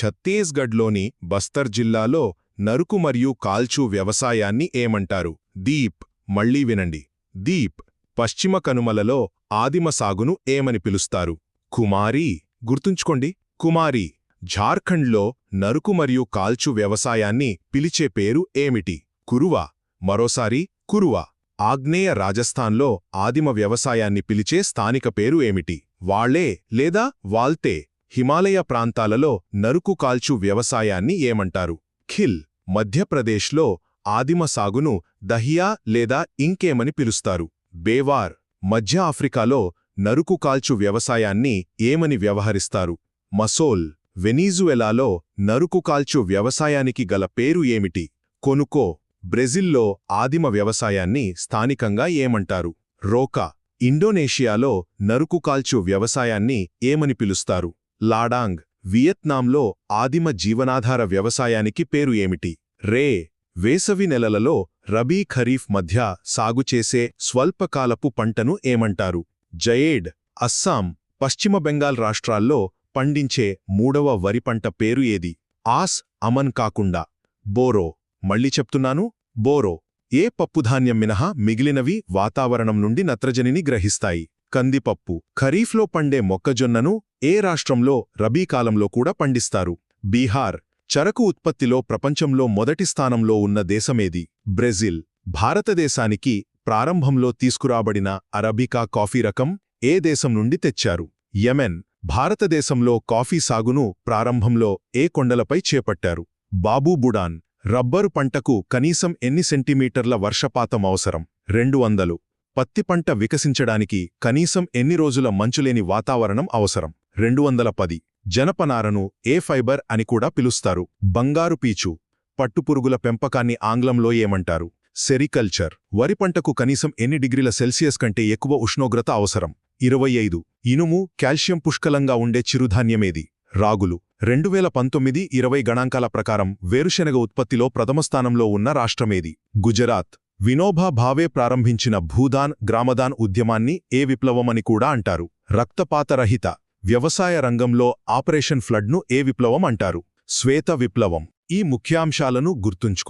ఛత్తీస్గఢ్లోని బస్తర్ జిల్లాలో నరుకు మరియు కాల్చు వ్యవసాయాన్ని ఏమంటారు? దీప్. మళ్లీ వినండి. దీప్. పశ్చిమ కనుమలలో ఆదిమ సాగును ఏమని పిలుస్తారు? కుమారీ. గుర్తుంచుకోండి, కుమారీ. ఝార్ఖండ్లో నరుకు మరియు కాల్చు వ్యవసాయాన్ని పిలిచే పేరు ఏమిటి? కురువా. మరోసారి, కురువా. ఆగ్నేయ రాజస్థాన్లో ఆదిమ వ్యవసాయాన్ని పిలిచే స్థానిక పేరు ఏమిటి? వాళ్లే లేదా వాల్తే. హిమాలయ ప్రాంతాలలో నరుకు కాల్చు వ్యవసాయాన్ని ఏమంటారు? ఖిల్. మధ్యప్రదేశ్లో ఆదిమ సాగును దహియా లేదా ఇంకేమని పిలుస్తారు? బేవార్. మధ్య ఆఫ్రికాలో నరుకు కాల్చు వ్యవసాయాన్ని ఏమని వ్యవహరిస్తారు? మసోల్. వెనీజువెలాలో నరుకు కాల్చు వ్యవసాయానికి గల పేరు ఏమిటి? కొనుకో. బ్రెజిల్లో ఆదిమ వ్యవసాయాన్ని స్థానికంగా ఏమంటారు? రోకా. ఇండోనేషియాలో నరుకు కాల్చు వ్యవసాయాన్ని ఏమని పిలుస్తారు? లాడాంగ్. వియత్నాంలో ఆదిమ జీవనాధార వ్యవసాయానికి పేరు ఏమిటి? రే. వేసవి నెలలలో రబీ ఖరీఫ్ మధ్య సాగుచేసే స్వల్పకాలపు పంటను ఏమంటారు? జయేడ్. అస్సాం, పశ్చిమ బెంగాల్ రాష్ట్రాల్లో పండించే మూడవ వరి పంట పేరు ఏది? ఆస్. అమన్ కాకుండా బోరో. మళ్ళీ చెప్తున్నాను, బోరో. ఏ పప్పుధాన్యం మినహా మిగిలినవి వాతావరణం నుండి నత్రజనిని గ్రహిస్తాయి? కందిపప్పు. ఖరీఫ్లో పండే మొక్కజొన్నను ఏ రాష్ట్రంలో రబీకాలంలో కూడా పండిస్తారు? బీహార్. చెరకు ఉత్పత్తిలో ప్రపంచంలో మొదటి స్థానంలో ఉన్న దేశమేది? బ్రెజిల్. భారతదేశానికి ప్రారంభంలో తీసుకురాబడిన అరబికా కాఫీ రకం ఏ దేశం నుండి తెచ్చారు? యెమెన్. భారతదేశంలో కాఫీ సాగును ప్రారంభంలో ఏ కొండలపై చేపట్టారు? బాబూ బుడాన్. రబ్బరు పంటకు కనీసం ఎన్ని సెంటీమీటర్ల వర్షపాతం అవసరం? 200. పత్తి పంట వికసించడానికి కనీసం ఎన్ని రోజుల మంచులేని వాతావరణం అవసరం? 210. జనపనారను ఏ ఫైబర్ అని కూడా పిలుస్తారు? బంగారు పీచు. పట్టుపురుగుల పెంపకాన్ని ఆంగ్లంలో ఏమంటారు? సెరికల్చర్. వరి పంటకు కనీసం ఎన్ని డిగ్రీల సెల్సియస్ కంటే ఎక్కువ ఉష్ణోగ్రత అవసరం? 25. ఇనుము, కాల్షియం పుష్కలంగా ఉండే చిరుధాన్యమేది? రాగులు. 2019-20 గణాంకాల ప్రకారం వేరుశెనగ ఉత్పత్తిలో ప్రథమ స్థానంలో ఉన్న రాష్ట్రమేది? గుజరాత్. వినోబా భావే ప్రారంభించిన భూదాన్ గ్రామదాన్ ఉద్యమాన్ని ఏ విప్లవమని కూడా అంటారు? రక్తపాతరహిత వ్యవసాయ రంగంలో ఆపరేషన్ ఫ్లడ్ను ఏ విప్లవం అంటారు? శ్వేత విప్లవం. ఈ ముఖ్యాంశాలను గుర్తుంచుకో.